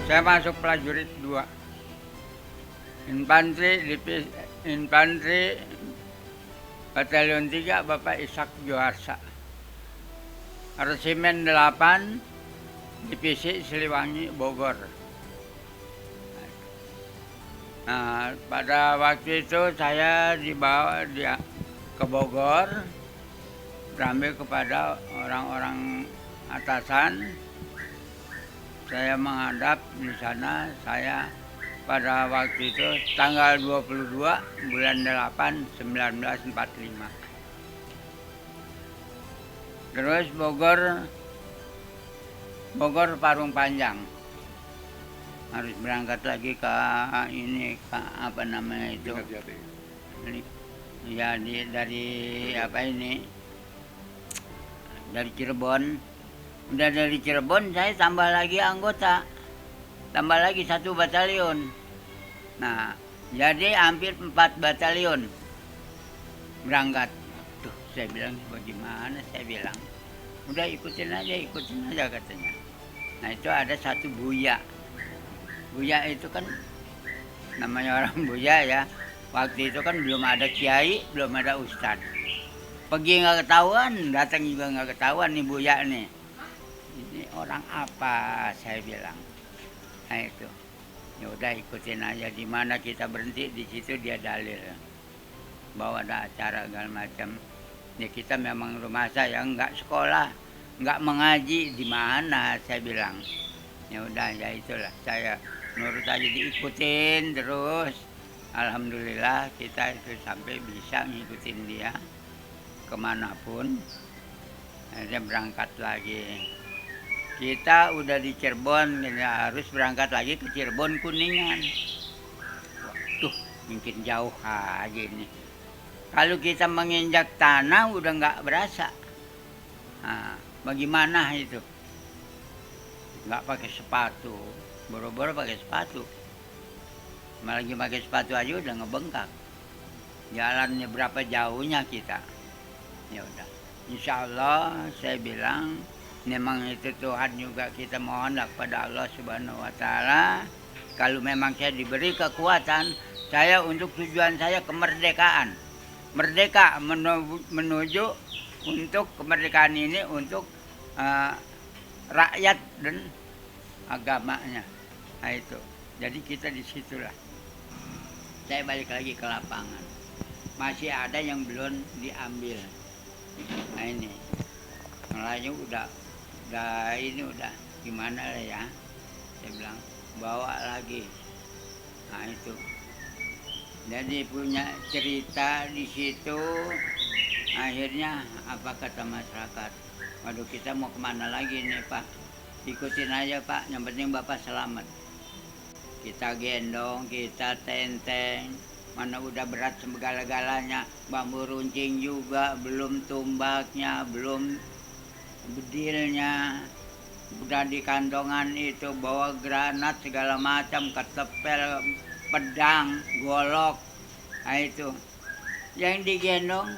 Saya masuk prajurit 2. Infanteri Batalion 3 Bapak Ishak Joharsa. Resimen 8 Divisi Siliwangi Bogor. Nah, pada waktu itu saya dibawa ke Bogor, berambil kepada orang-orang atasan. Saya menghadap di sana. Saya pada waktu itu tanggal 22 bulan 8 1945. Terus Bogor Parung Panjang. Harus berangkat lagi ke ini, ke apa namanya itu? Ya dari apa ini? Dari Cirebon. Udah dari Cirebon saya tambah lagi anggota, tambah lagi 1 batalion. Nah, jadi hampir 4 batalion berangkat. Tuh, saya bilang bagaimana? Saya bilang, udah ikutin aja katanya. Nah, itu ada 1 Buya. Buya itu kan namanya orang Buya ya. Waktu itu kan belum ada kiai, belum ada ustadz. Pergi nggak ketahuan, datang juga nggak ketahuan nih Buya nih. Ini orang apa, saya bilang. Nah itu, ya udah ikutin aja. Di mana kita berhenti di situ dia dalil bahwa ada acara segala macam. Ya kita memang rumah saya nggak sekolah, nggak mengaji, di mana saya bilang. Ya udah ya itulah, saya nurut aja diikutin terus. Alhamdulillah kita itu sampai bisa ngikutin dia kemanapun. Akhirnya berangkat lagi. Kita udah di Cirebon, harus berangkat lagi ke Cirebon Kuningan. Tuh, mungkin jauh aja ini. Kalau kita menginjak tanah udah nggak berasa. Nah, bagaimana itu? Nggak pakai sepatu, boro-boro pakai sepatu. Malah lagi pakai sepatu aja udah ngebengkak. Jalannya berapa jauhnya kita? Ya udah. Insya Allah saya bilang. Memang itu Tuhan juga kita mohonlah kepada Allah Subhanahu wa Ta'ala. Kalau memang saya diberi kekuatan, saya untuk tujuan saya kemerdekaan. Merdeka menuju untuk kemerdekaan ini untuk rakyat dan agamanya. Nah itu. Jadi kita disitulah. Saya balik lagi ke lapangan. Masih ada yang belum diambil. Nah ini. Melayu udah gimana lah ya, saya bilang bawa lagi. Nah itu jadi punya cerita di situ. Akhirnya apa kata masyarakat, waduh kita mau kemana lagi nih Pak, ikutin aja Pak, yang penting Bapak selamat. Kita gendong, kita tenteng, mana udah berat segala-galanya, bambu runcing juga belum tumbaknya, belum bedilnya, udah di kantongan itu bawa granat segala macam, ketepel, pedang, golok. Nah itu yang digendong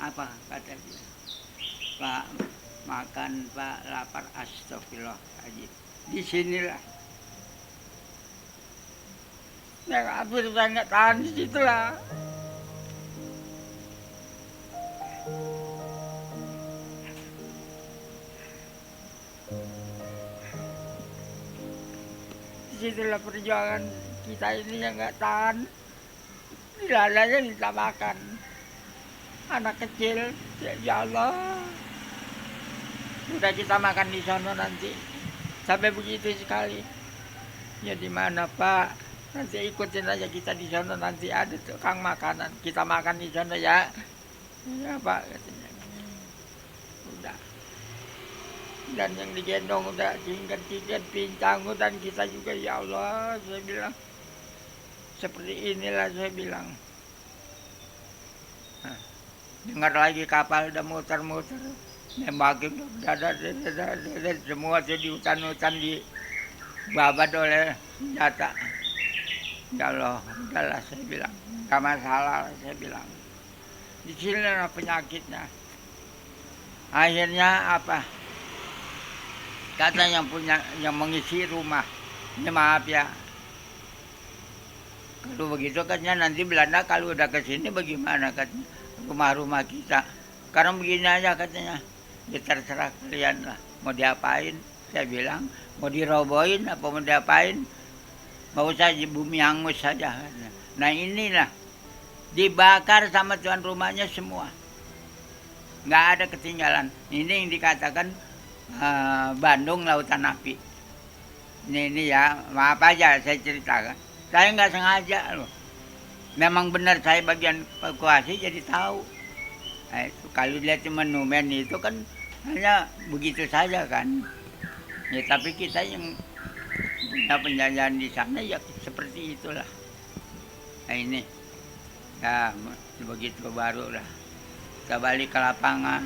apa kata dia, Pak makan Pak, lapar, astagfirullahaladzim. Di sinilah yang hampir saya nggak tahan di situlah. Disitulah perjuangan kita ini yang nggak tahan. Dilalanya kita makan. Anak kecil, ya Allah. Udah kita makan di sana nanti. Sampai begitu sekali. Ya di mana Pak? Nanti ikutin aja kita di sana, nanti ada tukang makanan. Kita makan di sana ya. Ya Pak katanya. Udah. Dan yang digendong udah tingkat pincang, dan kita juga ya Allah, saya bilang seperti inilah, saya bilang Dengar lagi kapal udah muter-muter, nembakin dada semua tuh di hutan-hutan di babat oleh senjata. Ya Allah, udahlah saya bilang, gak masalah saya bilang. Di sini lah penyakitnya. Akhirnya apa? Kata yang punya, yang mengisi rumah, ini maaf ya. Kalau begitu katanya nanti Belanda kalau udah ke sini bagaimana katanya rumah-rumah kita. Sekarang begini aja katanya, ya terserah kalian lah. Mau diapain? Saya bilang mau dirobohin apa mau diapain? Mau saja bumi hangus saja. Nah inilah dibakar sama tuan rumahnya semua. Nggak ada ketinggalan. Ini yang dikatakan Bandung Lautan Api. Ini ya maaf aja saya ceritakan. Saya nggak sengaja loh. Memang benar saya bagian evakuasi jadi tahu. Nah, itu kalau lihat monumen itu kan hanya begitu saja kan. Ya tapi kita yang punya penjajahan di sana ya seperti itulah. Nah ini ya begitu baru lah. Kita balik ke lapangan,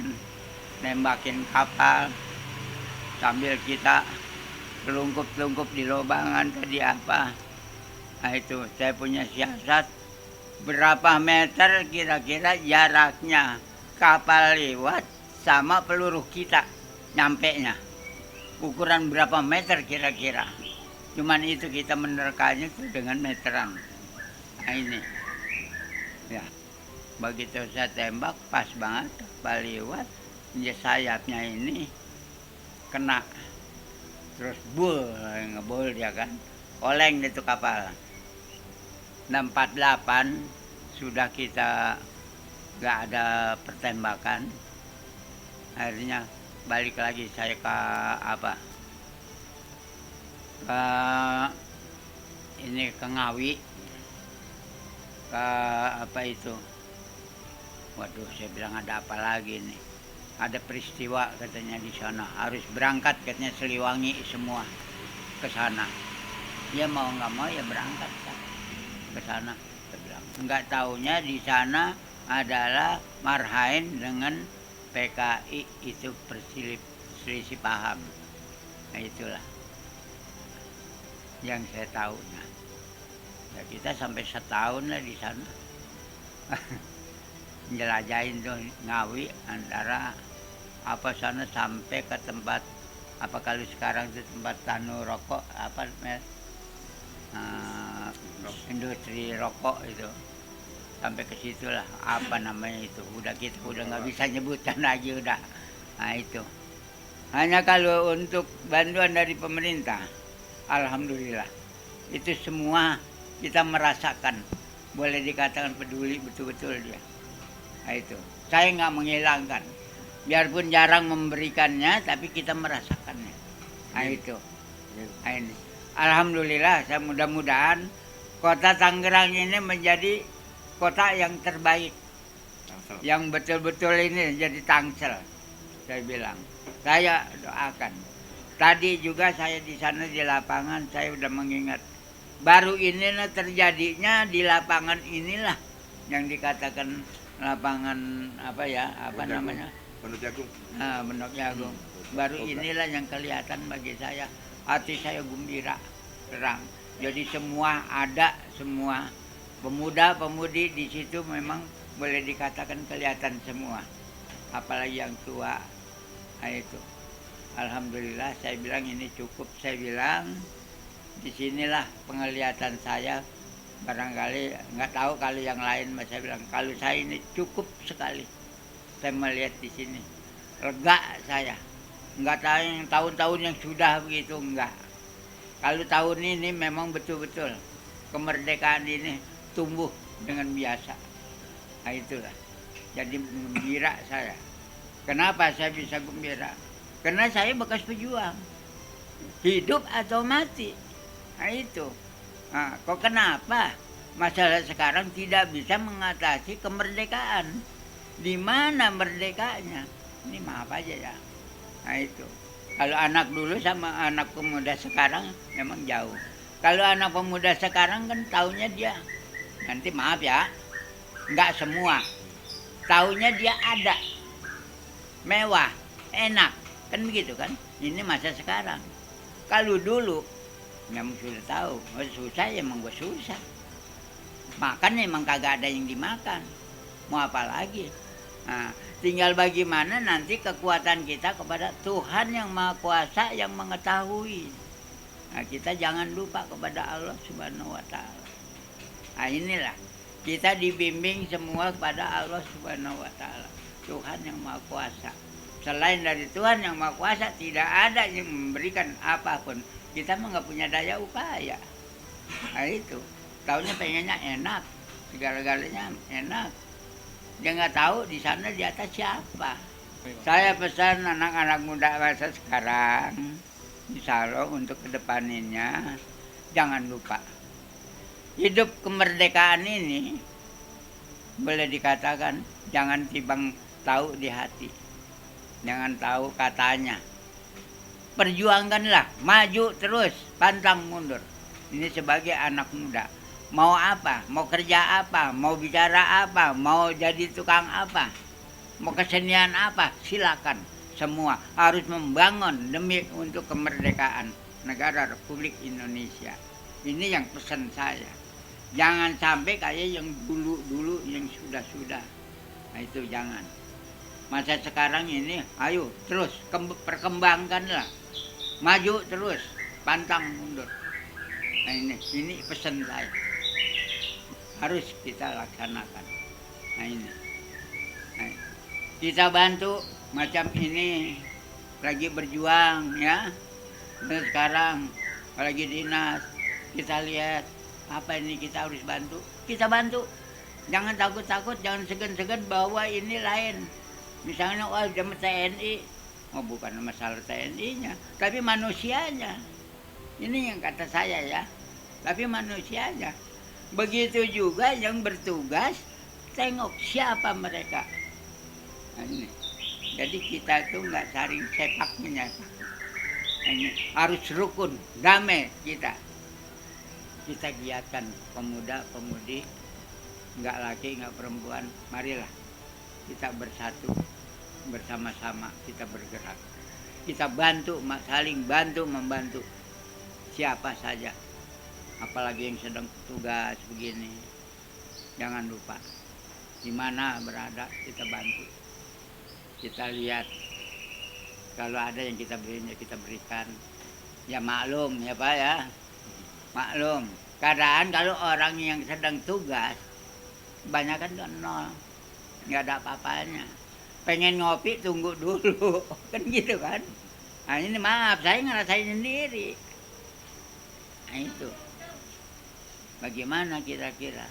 nembakin kapal sambil kita telungkup-telungkup di lobangan tadi apa. Nah itu saya punya siasat berapa meter kira-kira jaraknya kapal lewat sama peluru kita nyampenya. Ukuran berapa meter kira-kira. Cuman itu kita menerkanya itu dengan meteran. Nah ini. Ya. Begitu saya tembak pas banget kapal lewat, ya sayapnya ini kena. Terus ngebul dia kan. Oleng itu kapal. 648 sudah kita nggak ada pertembakan. Akhirnya balik lagi saya ke apa? Ke ini ke Ngawi. Ke apa itu? Waduh, saya bilang ada apa lagi nih? Ada peristiwa katanya di sana. Harus berangkat katanya Siliwangi semua ke sana. Ya mau nggak mau ya berangkat kan ke sana. Saya bilang nggak taunya di sana adalah Marhain dengan PKI itu perselisih paham. Nah itulah yang saya tahu. Nah, ya kita sampai setahun lah di sana. Jelajahin tuh Ngawi antara apa sana sampai ke tempat apa kalau sekarang itu tempat tanu rokok apa industri rokok itu sampai ke situlah apa namanya itu udah kita udah nggak bisa nyebutkan lagi udah. Nah itu hanya kalau untuk bantuan dari pemerintah alhamdulillah itu semua kita merasakan, boleh dikatakan peduli betul-betul dia. Nah itu saya nggak menghilangkan biarpun jarang memberikannya tapi kita merasakannya. Nah itu nah, ini alhamdulillah saya mudah-mudahan kota Tangerang ini menjadi kota yang terbaik, yang betul-betul ini jadi Tangsel. Saya bilang, saya doakan. Tadi juga saya di sana di lapangan saya udah mengingat. Baru ini terjadinya di lapangan inilah yang dikatakan lapangan apa ya, apa namanya? Pondok Jagung. Nah, Pondok Jagung. Baru inilah yang kelihatan bagi saya. Hati saya gembira, terang. Jadi semua ada, semua pemuda-pemudi di situ memang boleh dikatakan kelihatan semua. Apalagi yang tua. Nah itu. Alhamdulillah saya bilang ini cukup. Saya bilang disinilah penglihatan saya. Barangkali nggak tahu kalau yang lain, saya bilang kalau saya ini cukup sekali. Saya melihat di sini. Lega saya. Nggak tahu yang tahun-tahun yang sudah begitu, enggak. Kalau tahun ini memang betul-betul kemerdekaan ini tumbuh dengan biasa. Nah itulah. Jadi gembira saya. Kenapa saya bisa gembira? Karena saya bekas pejuang. Hidup atau mati. Nah itu. Nah, kok kenapa masalah sekarang tidak bisa mengatasi kemerdekaan? Di mana merdekanya? Ini maaf aja ya. Nah itu. Kalau anak dulu sama anak pemuda sekarang memang jauh. Kalau anak pemuda sekarang kan taunya dia, nanti maaf ya, nggak semua. Taunya dia ada, mewah, enak, kan begitu kan? Ini masa sekarang. Kalau dulu, memang sudah tahu, oh, susah ya emang gue susah. Makan emang kagak ada yang dimakan. Mau apa lagi? Nah, tinggal bagaimana nanti kekuatan kita kepada Tuhan yang Maha Kuasa yang mengetahui. Nah, kita jangan lupa kepada Allah Subhanahu wa Ta'ala. Nah, inilah kita dibimbing semua kepada Allah Subhanahu wa Ta'ala, Tuhan yang Maha Kuasa. Selain dari Tuhan yang Maha Kuasa, tidak ada yang memberikan apapun. Kita mah nggak punya daya upaya. Nah, itu taunya pengennya enak, segala-galanya enak. Dia nggak tahu di sana di atas siapa. Saya pesan anak-anak muda masa sekarang, insya Allah untuk kedepaninnya jangan lupa hidup kemerdekaan ini boleh dikatakan jangan timbang tahu di hati, jangan tahu katanya. Perjuangkanlah, maju terus, pantang mundur. Ini sebagai anak muda. Mau apa? Mau kerja apa? Mau bicara apa? Mau jadi tukang apa? Mau kesenian apa? Silakan. Semua harus membangun demi untuk kemerdekaan negara Republik Indonesia. Ini yang pesan saya. Jangan sampai kayak yang dulu-dulu yang sudah-sudah. Nah itu jangan. Masa sekarang ini ayo terus perkembangkanlah. Maju terus, pantang mundur. Nah ini pesan saya. Harus kita laksanakan. Nah ini. Nah, kita bantu macam ini lagi berjuang ya. Dan sekarang lagi dinas kita lihat apa ini kita harus bantu. Kita bantu. Jangan takut-takut, jangan segan-segan bahwa ini lain. Misalnya jam TNI, oh bukan masalah TNI-nya, tapi manusianya. Ini yang kata saya ya. Tapi manusianya. Begitu juga yang bertugas, tengok siapa mereka. Nah, ini. Jadi kita tuh nggak saling sepak menyapak. Ini harus rukun, damai kita. Kita giatkan pemuda-pemudi, nggak laki, nggak perempuan. Marilah kita bersatu, bersama-sama kita bergerak. Kita bantu, saling bantu membantu siapa saja. Apalagi yang sedang tugas begini, jangan lupa di mana berada kita bantu. Kita lihat kalau ada yang kita berikan. Ya maklum ya Pak ya, maklum. Keadaan kalau orang yang sedang tugas, kebanyakan kan nol, nggak ada apa-apanya. Pengen ngopi tunggu dulu, kan gitu kan. Nah ini maaf, saya ngerasain sendiri. Nah itu. Bagaimana kira-kira?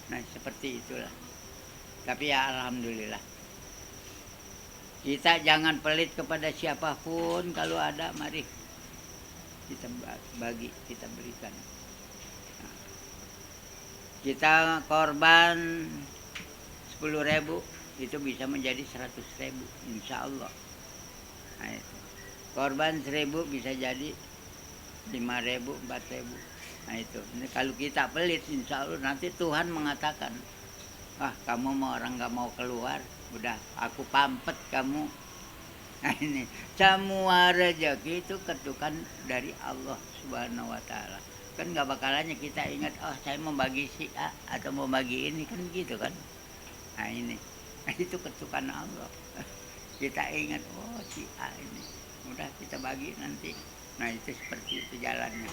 Nah seperti itulah. Tapi ya alhamdulillah. Kita jangan pelit kepada siapapun. Kalau ada mari kita bagi, kita berikan. Nah, kita korban 10.000 itu bisa menjadi 100.000 insya Allah. Nah, itu. Korban 1.000 bisa jadi 5.000, 4.000. Nah itu, ini kalau kita pelit insya Allah nanti Tuhan mengatakan, ah kamu mau orang gak mau keluar, udah aku pampet kamu. Nah ini, semua rezeki itu ketukan dari Allah Subhanahu wa Ta'ala. Kan gak bakalannya kita ingat, oh saya mau bagi si A atau mau bagi ini, kan gitu kan. Nah ini, nah, itu ketukan Allah. Kita ingat, oh si A ini, udah kita bagi nanti. Nah itu seperti itu jalannya.